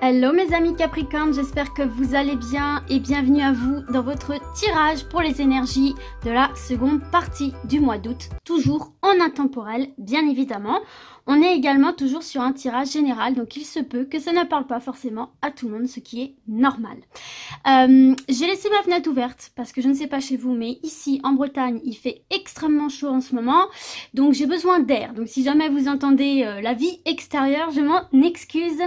Hello mes amis Capricorne, j'espère que vous allez bien et bienvenue à vous dans votre tirage pour les énergies de la seconde partie du mois d'août, toujours en intemporel bien évidemment. On est également toujours sur un tirage général, donc il se peut que ça ne parle pas forcément à tout le monde, ce qui est normal. J'ai laissé ma fenêtre ouverte parce que je ne sais pas chez vous, mais ici en Bretagne, il fait extrêmement chaud en ce moment, donc j'ai besoin d'air. Donc si jamais vous entendez la vie extérieure, je m'en excuse.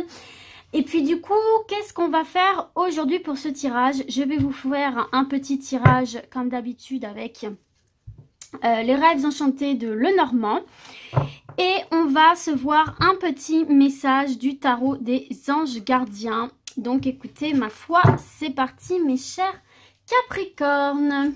Et puis du coup, qu'est-ce qu'on va faire aujourd'hui pour ce tirage? Je vais vous faire un petit tirage comme d'habitude avec les rêves enchantés de Lenormand. Et on va se voir un petit message du tarot des anges gardiens. Donc écoutez, ma foi, c'est parti mes chers Capricornes.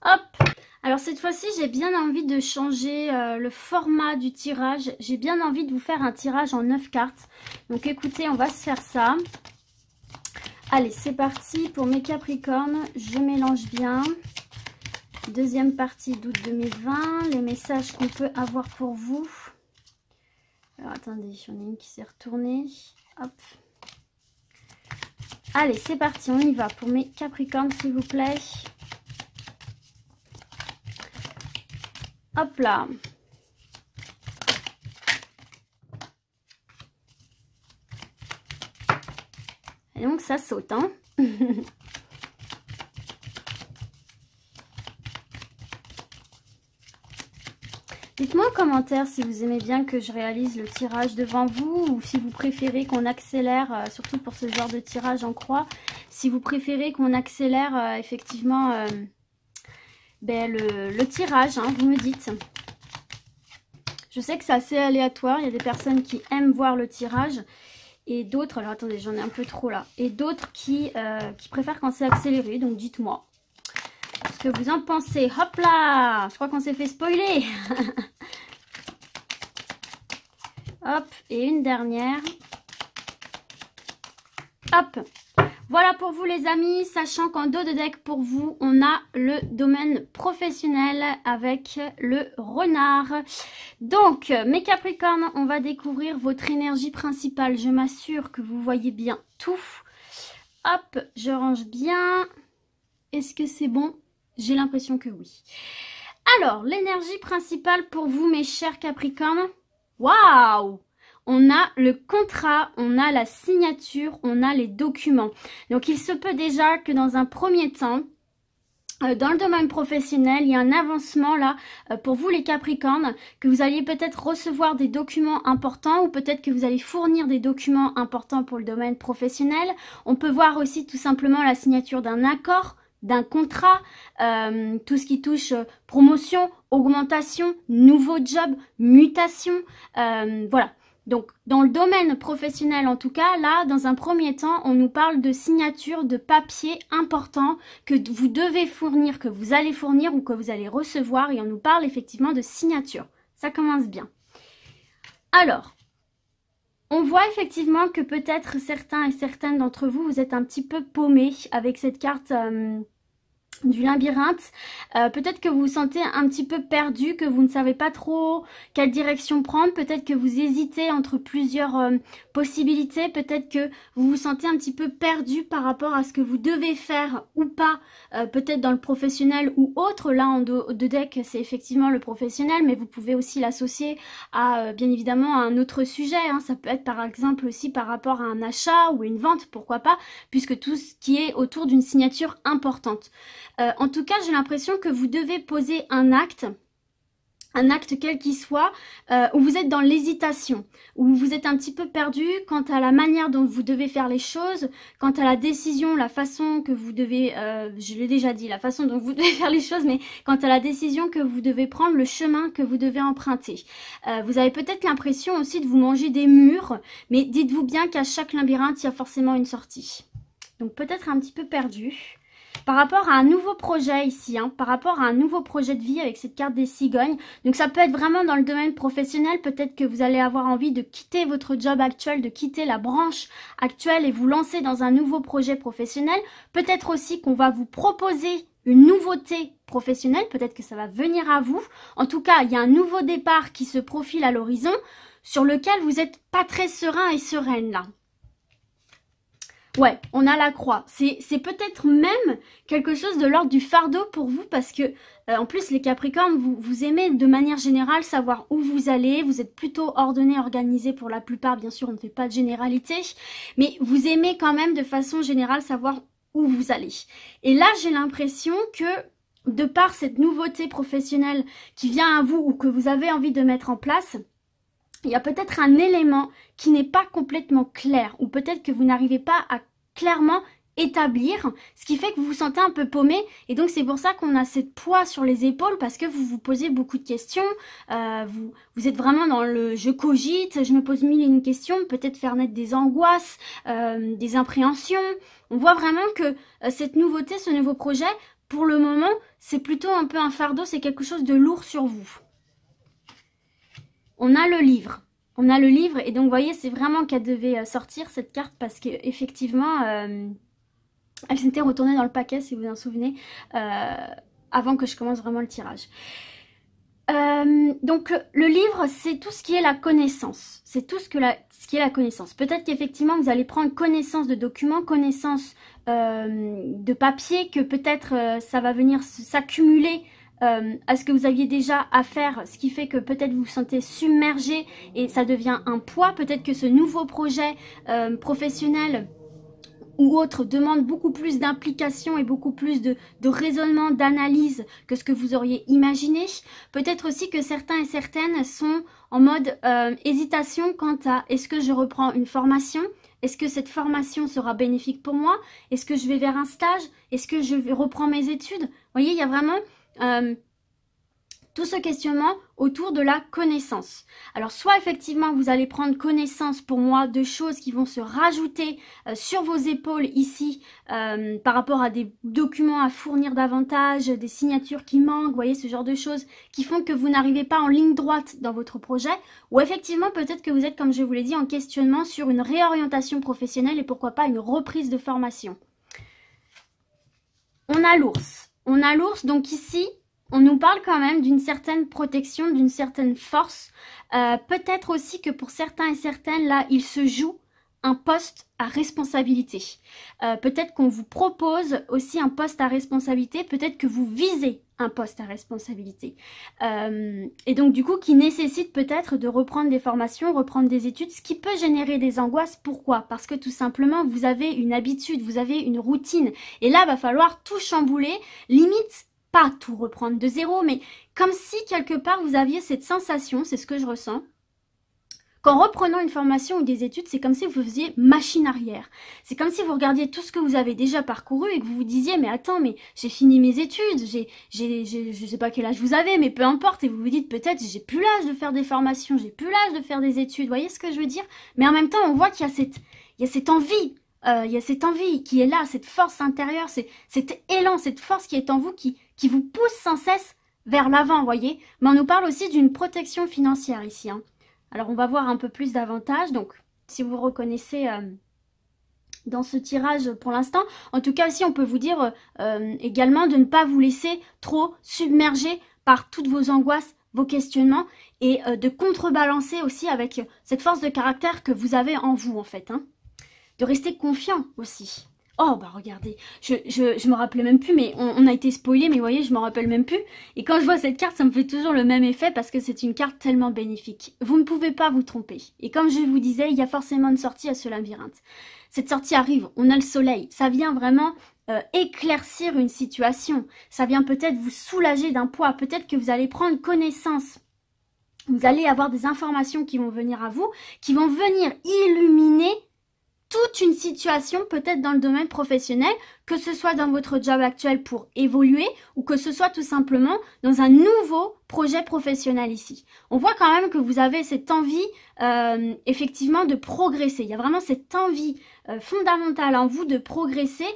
Hop! Alors cette fois-ci, j'ai bien envie de changer le format du tirage. J'ai bien envie de vous faire un tirage en 9 cartes. Donc écoutez, on va se faire ça. Allez, c'est parti pour mes Capricornes. Je mélange bien. Deuxième partie d'août 2020. Les messages qu'on peut avoir pour vous. Alors attendez, j'en ai une qui s'est retournée. Hop. Allez, c'est parti, on y va pour mes Capricornes, s'il vous plaît. Hop là. Et donc ça saute, hein. Dites-moi en commentaire si vous aimez bien que je réalise le tirage devant vous ou si vous préférez qu'on accélère, surtout pour ce genre de tirage en croix, si vous préférez qu'on accélère effectivement le tirage, hein, vous me dites. Je sais que c'est assez aléatoire, il y a des personnes qui aiment voir le tirage et d'autres, alors attendez, j'en ai un peu trop là, et d'autres qui préfèrent quand c'est accéléré, donc dites-moi ce que vous en pensez. Hop là, je crois qu'on s'est fait spoiler. Hop, et une dernière. Hop. Voilà pour vous les amis, sachant qu'en dos de deck pour vous, on a le domaine professionnel avec le renard. Donc, mes Capricornes, on va découvrir votre énergie principale. Je m'assure que vous voyez bien tout. Hop, je range bien. Est-ce que c'est bon? J'ai l'impression que oui. Alors, l'énergie principale pour vous, mes chers Capricornes. Waouh! On a le contrat, on a la signature, on a les documents. Donc, il se peut déjà que dans un premier temps, dans le domaine professionnel, il y a un avancement là pour vous les Capricornes, que vous alliez peut-être recevoir des documents importants ou peut-être que vous allez fournir des documents importants pour le domaine professionnel. On peut voir aussi tout simplement la signature d'un accord, d'un contrat, tout ce qui touche promotion, augmentation, nouveau job, mutation, voilà. Donc, dans le domaine professionnel, en tout cas, là, dans un premier temps, on nous parle de signature de papier important que vous devez fournir, que vous allez fournir ou que vous allez recevoir. Et on nous parle effectivement de signature. Ça commence bien. Alors, on voit effectivement que peut-être certains et certaines d'entre vous, vous êtes un petit peu paumés avec cette carte du labyrinthe. Peut-être que vous vous sentez un petit peu perdu, que vous ne savez pas trop quelle direction prendre, peut-être que vous hésitez entre plusieurs possibilités, peut-être que vous vous sentez un petit peu perdu par rapport à ce que vous devez faire ou pas, peut-être dans le professionnel ou autre. Là en dos de deck c'est effectivement le professionnel, mais vous pouvez aussi l'associer à bien évidemment à un autre sujet, hein. Ça peut être par exemple aussi par rapport à un achat ou une vente, pourquoi pas, puisque tout ce qui est autour d'une signature importante. En tout cas, j'ai l'impression que vous devez poser un acte quel qu'il soit, où vous êtes dans l'hésitation, où vous êtes un petit peu perdu quant à la manière dont vous devez faire les choses, quant à la décision, la façon que vous devez, je l'ai déjà dit, la façon dont vous devez faire les choses, mais quant à la décision que vous devez prendre, le chemin que vous devez emprunter. Vous avez peut-être l'impression aussi de vous manger des murs, mais dites-vous bien qu'à chaque labyrinthe, il y a forcément une sortie. Donc peut-être un petit peu perdu. Par rapport à un nouveau projet ici, hein, par rapport à un nouveau projet de vie avec cette carte des cigognes. Donc ça peut être vraiment dans le domaine professionnel, peut-être que vous allez avoir envie de quitter votre job actuel, de quitter la branche actuelle et vous lancer dans un nouveau projet professionnel. Peut-être aussi qu'on va vous proposer une nouveauté professionnelle, peut-être que ça va venir à vous. En tout cas, il y a un nouveau départ qui se profile à l'horizon sur lequel vous n'êtes pas très serein et sereine là. Ouais, on a la croix. C'est peut-être même quelque chose de l'ordre du fardeau pour vous parce que, en plus, les Capricornes, vous aimez de manière générale savoir où vous allez. Vous êtes plutôt ordonné, organisé pour la plupart. Bien sûr, on ne fait pas de généralité. Mais vous aimez quand même de façon générale savoir où vous allez. Et là, j'ai l'impression que, de par cette nouveauté professionnelle qui vient à vous ou que vous avez envie de mettre en place, il y a peut-être un élément qui n'est pas complètement clair ou peut-être que vous n'arrivez pas à clairement établir, ce qui fait que vous vous sentez un peu paumé et donc c'est pour ça qu'on a cette poids sur les épaules parce que vous vous posez beaucoup de questions, vous êtes vraiment dans le je cogite, je me pose mille et une questions, peut-être faire naître des angoisses, des appréhensions. On voit vraiment que cette nouveauté, ce nouveau projet, pour le moment, c'est plutôt un peu un fardeau, c'est quelque chose de lourd sur vous. On a le livre. On a le livre et donc vous voyez c'est vraiment qu'elle devait sortir cette carte parce que effectivement elle s'était retournée dans le paquet si vous vous en souvenez avant que je commence vraiment le tirage. Donc le livre c'est tout ce qui est la connaissance, c'est tout ce qui est la connaissance. Peut-être qu'effectivement vous allez prendre connaissance de documents, connaissance de papier, que peut-être ça va venir s'accumuler à ce que vous aviez déjà à faire, ce qui fait que peut-être vous vous sentez submergé et ça devient un poids. Peut-être que ce nouveau projet professionnel ou autre demande beaucoup plus d'implication et beaucoup plus de raisonnement, d'analyse que ce que vous auriez imaginé. Peut-être aussi que certains et certaines sont en mode hésitation quant à est-ce que je reprends une formation ? Est-ce que cette formation sera bénéfique pour moi? Est-ce que je vais vers un stage? Est-ce que je reprends mes études? Vous voyez, il y a vraiment tout ce questionnement autour de la connaissance. Alors soit effectivement vous allez prendre connaissance pour moi de choses qui vont se rajouter sur vos épaules ici par rapport à des documents à fournir davantage, des signatures qui manquent, vous voyez ce genre de choses qui font que vous n'arrivez pas en ligne droite dans votre projet, ou effectivement peut-être que vous êtes comme je vous l'ai dit en questionnement sur une réorientation professionnelle et pourquoi pas une reprise de formation. On a l'ours. On a l'ours, donc ici, on nous parle quand même d'une certaine protection, d'une certaine force. Peut-être aussi que pour certains et certaines, là, il se joue un poste à responsabilité. Peut-être qu'on vous propose aussi un poste à responsabilité, peut-être que vous visez un poste à responsabilité. Et donc du coup, qui nécessite peut-être de reprendre des formations, reprendre des études, ce qui peut générer des angoisses. Pourquoi? Parce que tout simplement, vous avez une habitude, vous avez une routine. Et là, il va falloir tout chambouler, limite, pas tout reprendre de zéro, mais comme si quelque part vous aviez cette sensation, c'est ce que je ressens, qu'en reprenant une formation ou des études, c'est comme si vous faisiez machine arrière. C'est comme si vous regardiez tout ce que vous avez déjà parcouru et que vous vous disiez, mais attends, mais j'ai fini mes études, je sais pas quel âge vous avez, mais peu importe, et vous vous dites peut-être, j'ai plus l'âge de faire des formations, j'ai plus l'âge de faire des études, vous voyez ce que je veux dire? Mais en même temps, on voit qu'il y a cette envie. Il y a cette envie qui est là, cette force intérieure, cet élan, cette force qui est en vous, qui vous pousse sans cesse vers l'avant, vous voyez. Mais on nous parle aussi d'une protection financière ici. Hein. Alors, on va voir un peu plus d'avantages. Donc, si vous reconnaissez dans ce tirage pour l'instant, en tout cas aussi, on peut vous dire également de ne pas vous laisser trop submerger par toutes vos angoisses, vos questionnements et de contrebalancer aussi avec cette force de caractère que vous avez en vous, en fait. Hein. De rester confiant aussi. Oh, bah regardez, je me rappelais même plus, mais on a été spoilé, mais vous voyez, je m'en rappelle même plus. Et quand je vois cette carte, ça me fait toujours le même effet parce que c'est une carte tellement bénéfique. Vous ne pouvez pas vous tromper. Et comme je vous disais, il y a forcément une sortie à ce labyrinthe. Cette sortie arrive, on a le soleil. Ça vient vraiment éclaircir une situation. Ça vient peut-être vous soulager d'un poids. Peut-être que vous allez prendre connaissance. Vous allez avoir des informations qui vont venir à vous, qui vont venir illuminer toute une situation, peut-être dans le domaine professionnel, que ce soit dans votre job actuel pour évoluer ou que ce soit tout simplement dans un nouveau projet professionnel ici. On voit quand même que vous avez cette envie effectivement de progresser. Il y a vraiment cette envie fondamentale en vous de progresser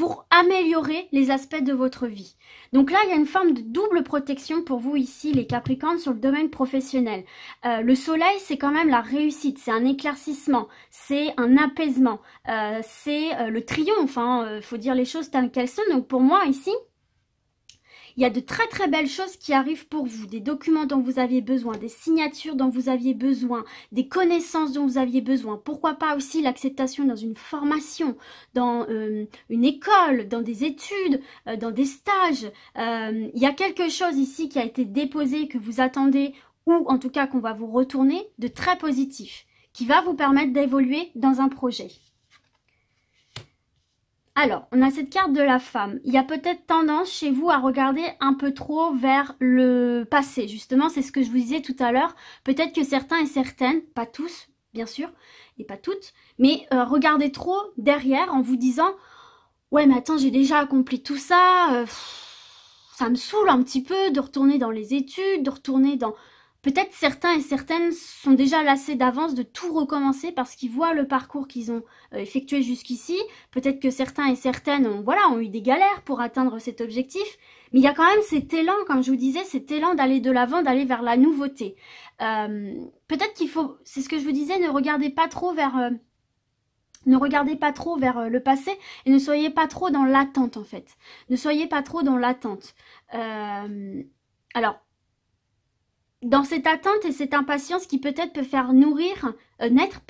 pour améliorer les aspects de votre vie. Donc là, il y a une forme de double protection pour vous ici, les Capricornes, sur le domaine professionnel. Le soleil, c'est quand même la réussite, c'est un éclaircissement, c'est un apaisement, c'est le triomphe, hein, faut dire les choses telles qu'elles sont. Donc pour moi, ici, il y a de très très belles choses qui arrivent pour vous, des documents dont vous aviez besoin, des signatures dont vous aviez besoin, des connaissances dont vous aviez besoin. Pourquoi pas aussi l'acceptation dans une formation, dans une école, dans des études, dans des stages. Il y a quelque chose ici qui a été déposé, que vous attendez, ou en tout cas qu'on va vous retourner, de très positif, qui va vous permettre d'évoluer dans un projet. Alors, on a cette carte de la femme. Il y a peut-être tendance chez vous à regarder un peu trop vers le passé. Justement, c'est ce que je vous disais tout à l'heure. Peut-être que certains et certaines, pas tous, bien sûr, et pas toutes, mais regardez trop derrière en vous disant « Ouais, mais attends, j'ai déjà accompli tout ça, ça me saoule un petit peu de retourner dans les études, de retourner dans... » Peut-être certains et certaines sont déjà lassés d'avance de tout recommencer parce qu'ils voient le parcours qu'ils ont effectué jusqu'ici. Peut-être que certains et certaines ont eu des galères pour atteindre cet objectif. Mais il y a quand même cet élan, comme je vous disais, cet élan d'aller de l'avant, d'aller vers la nouveauté. Peut-être qu'il faut, c'est ce que je vous disais, ne regardez pas trop vers le passé et ne soyez pas trop dans l'attente en fait. Ne soyez pas trop dans l'attente. Alors, dans cette attente et cette impatience qui peut-être peut faire naître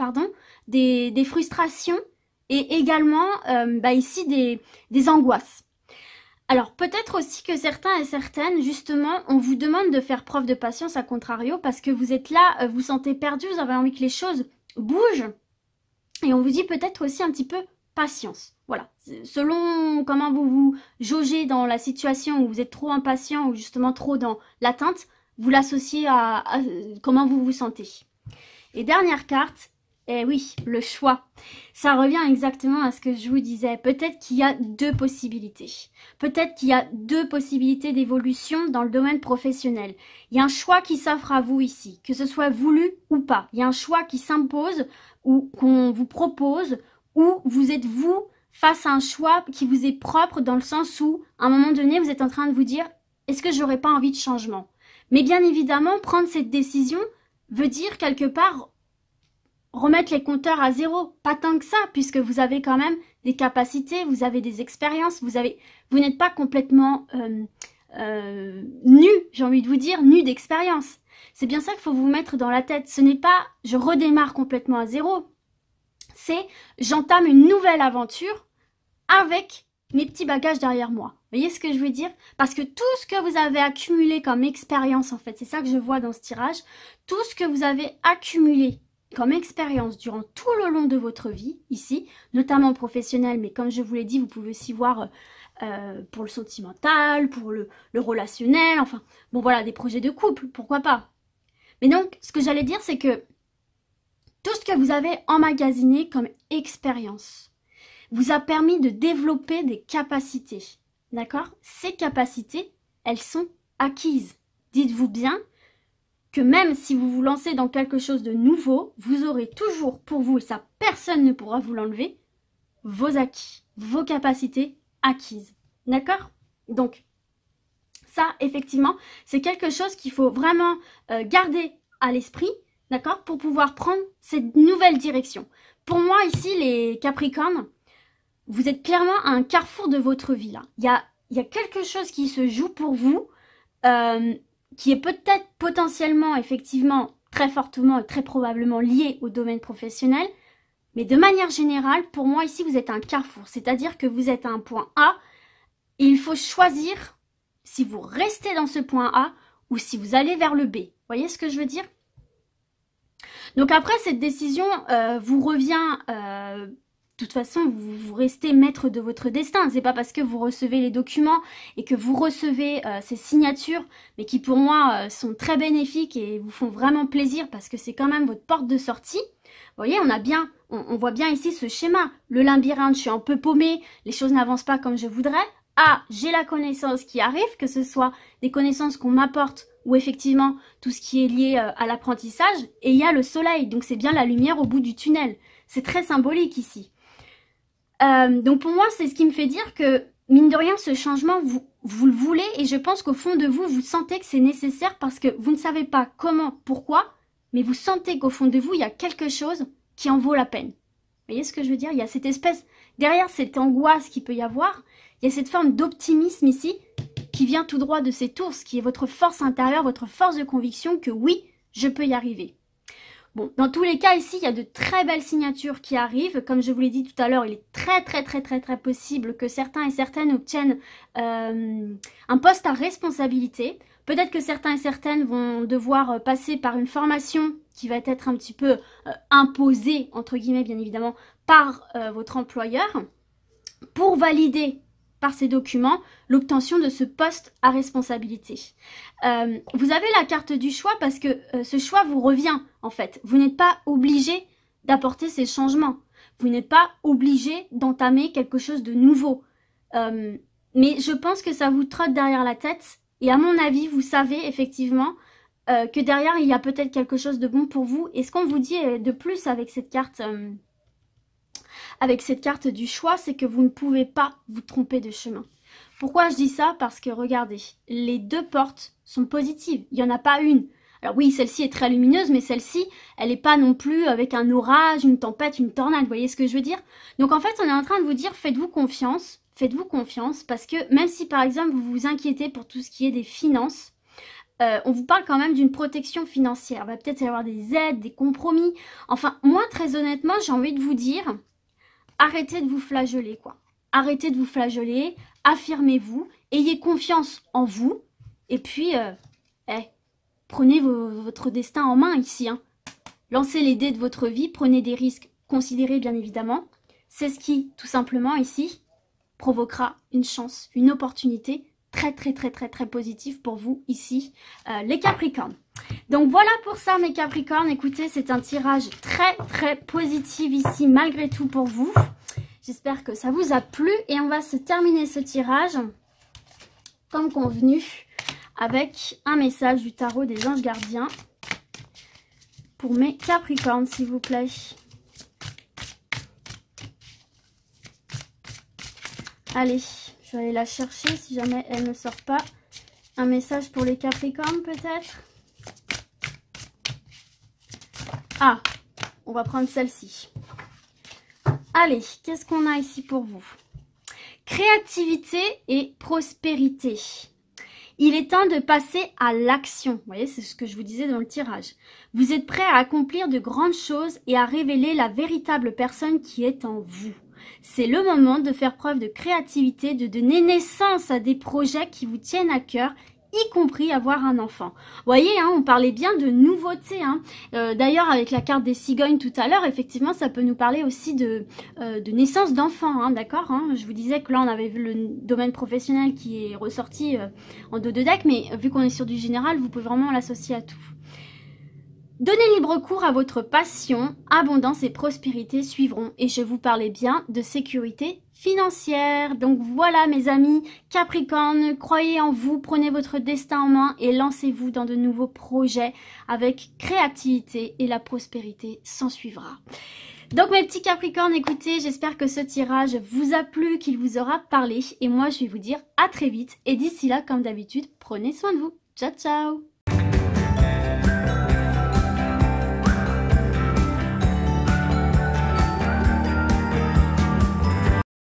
des frustrations et également ici des angoisses. Alors peut-être aussi que certains et certaines, justement, on vous demande de faire preuve de patience à contrario parce que vous êtes là, vous sentez perdu, vous avez envie que les choses bougent et on vous dit peut-être aussi un petit peu patience. Voilà, selon comment vous vous jaugez dans la situation où vous êtes trop impatient ou justement trop dans l'attente, vous l'associez à comment vous vous sentez. Et dernière carte, eh oui, le choix. Ça revient exactement à ce que je vous disais. Peut-être qu'il y a deux possibilités. Peut-être qu'il y a deux possibilités d'évolution dans le domaine professionnel. Il y a un choix qui s'offre à vous ici, que ce soit voulu ou pas. Il y a un choix qui s'impose ou qu'on vous propose, ou vous êtes vous face à un choix qui vous est propre dans le sens où, à un moment donné, vous êtes en train de vous dire « Est-ce que j'aurais pas envie de changement ?» Mais bien évidemment, prendre cette décision veut dire quelque part remettre les compteurs à zéro. Pas tant que ça, puisque vous avez quand même des capacités, vous avez des expériences, vous n'êtes pas complètement nu, j'ai envie de vous dire, nu d'expérience. C'est bien ça qu'il faut vous mettre dans la tête. Ce n'est pas « je redémarre complètement à zéro », c'est « j'entame une nouvelle aventure avec mes petits bagages derrière moi ». Vous voyez ce que je veux dire? Parce que tout ce que vous avez accumulé comme expérience, en fait, c'est ça que je vois dans ce tirage, tout ce que vous avez accumulé comme expérience durant tout le long de votre vie, ici, notamment professionnel, mais comme je vous l'ai dit, vous pouvez aussi voir pour le sentimental, pour le relationnel, enfin, bon voilà, des projets de couple, pourquoi pas. Mais donc, ce que j'allais dire, c'est que tout ce que vous avez emmagasiné comme expérience vous a permis de développer des capacités. D'accord? Ces capacités, elles sont acquises. Dites-vous bien que même si vous vous lancez dans quelque chose de nouveau, vous aurez toujours pour vous, et ça personne ne pourra vous l'enlever, vos acquis, vos capacités acquises. D'accord? Donc, ça, effectivement, c'est quelque chose qu'il faut vraiment garder à l'esprit, d'accord? Pour pouvoir prendre cette nouvelle direction. Pour moi, ici, les Capricornes, vous êtes clairement à un carrefour de votre vie, là. Il y a quelque chose qui se joue pour vous, qui est peut-être potentiellement, effectivement, très fortement et très probablement lié au domaine professionnel. Mais de manière générale, pour moi, ici, vous êtes à un carrefour. C'est-à-dire que vous êtes à un point A et il faut choisir si vous restez dans ce point A ou si vous allez vers le B. Vous voyez ce que je veux dire? Donc après, cette décision vous revient... de toute façon, vous restez maître de votre destin. C'est pas parce que vous recevez les documents et que vous recevez ces signatures, mais qui pour moi sont très bénéfiques et vous font vraiment plaisir parce que c'est quand même votre porte de sortie. Vous voyez, on voit bien ici ce schéma. Le labyrinthe, je suis un peu paumée, les choses n'avancent pas comme je voudrais. Ah, j'ai la connaissance qui arrive, que ce soit des connaissances qu'on m'apporte ou effectivement tout ce qui est lié à l'apprentissage. Et il y a le soleil, donc c'est bien la lumière au bout du tunnel. C'est très symbolique ici. Donc pour moi, c'est ce qui me fait dire que, mine de rien, ce changement, vous le voulez et je pense qu'au fond de vous, vous sentez que c'est nécessaire parce que vous ne savez pas comment, pourquoi, mais vous sentez qu'au fond de vous, il y a quelque chose qui en vaut la peine. Vous voyez ce que je veux dire? Il y a cette espèce, derrière cette angoisse qu'il peut y avoir, il y a cette forme d'optimisme ici qui vient tout droit de cette ours, qui est votre force intérieure, votre force de conviction que oui, je peux y arriver. Bon, dans tous les cas, ici, il y a de très belles signatures qui arrivent. Comme je vous l'ai dit tout à l'heure, il est très possible que certains et certaines obtiennent un poste à responsabilité. Peut-être que certains et certaines vont devoir passer par une formation qui va être un petit peu imposée, entre guillemets, bien évidemment, par votre employeur pour valider par ces documents l'obtention de ce poste à responsabilité. Vous avez la carte du choix parce que ce choix vous revient en fait. Vous n'êtes pas obligé d'apporter ces changements. Vous n'êtes pas obligé d'entamer quelque chose de nouveau. Mais je pense que ça vous trotte derrière la tête et à mon avis, vous savez effectivement que derrière, il y a peut-être quelque chose de bon pour vous. Et ce qu'on vous dit de plus avec cette carte... Avec cette carte du choix, c'est que vous ne pouvez pas vous tromper de chemin. Pourquoi je dis ça? Parce que regardez, les deux portes sont positives. Il n'y en a pas une. Alors oui, celle-ci est très lumineuse, mais celle-ci, elle n'est pas non plus avec un orage, une tempête, une tornade. Vous voyez ce que je veux dire? Donc en fait, on est en train de vous dire, faites-vous confiance. Faites-vous confiance parce que même si par exemple, vous vous inquiétez pour tout ce qui est des finances, on vous parle quand même d'une protection financière. Il va peut-être y avoir des aides, des compromis. Enfin, moi, très honnêtement, j'ai envie de vous dire... Arrêtez de vous flageller, quoi. Arrêtez de vous flageller, affirmez-vous, ayez confiance en vous, et puis, prenez votre destin en main ici. Hein. Lancez les dés de votre vie, prenez des risques considérés, bien évidemment. C'est ce qui, tout simplement, ici, provoquera une chance, une opportunité très positive pour vous, ici, les Capricornes. Donc voilà pour ça mes Capricornes, écoutez c'est un tirage très positif ici malgré tout pour vous. J'espère que ça vous a plu et on va se terminer ce tirage comme convenu avec un message du tarot des anges gardiens pour mes Capricornes s'il vous plaît. Allez, je vais aller la chercher si jamais elle ne sort pas. Un message pour les Capricornes peut-être. Ah, on va prendre celle-ci. Allez, qu'est-ce qu'on a ici pour vous? Créativité et prospérité. Il est temps de passer à l'action. Vous voyez, c'est ce que je vous disais dans le tirage. Vous êtes prêt à accomplir de grandes choses et à révéler la véritable personne qui est en vous. C'est le moment de faire preuve de créativité, de donner naissance à des projets qui vous tiennent à cœur, y compris avoir un enfant. Vous voyez, hein, on parlait bien de nouveautés. Hein. D'ailleurs, avec la carte des cigognes tout à l'heure, effectivement, ça peut nous parler aussi de naissance d'enfants, hein, d'accord hein. Je vous disais que là, on avait vu le domaine professionnel qui est ressorti en dos de deck, mais vu qu'on est sur du général, vous pouvez vraiment l'associer à tout. Donnez libre cours à votre passion, abondance et prospérité suivront. Et je vous parlais bien de sécurité financière. Donc voilà mes amis Capricorne, croyez en vous, prenez votre destin en main et lancez-vous dans de nouveaux projets avec créativité et la prospérité s'en suivra. Donc mes petits Capricornes, écoutez, j'espère que ce tirage vous a plu, qu'il vous aura parlé. Et moi je vais vous dire à très vite. Et d'ici là, comme d'habitude, prenez soin de vous. Ciao ciao.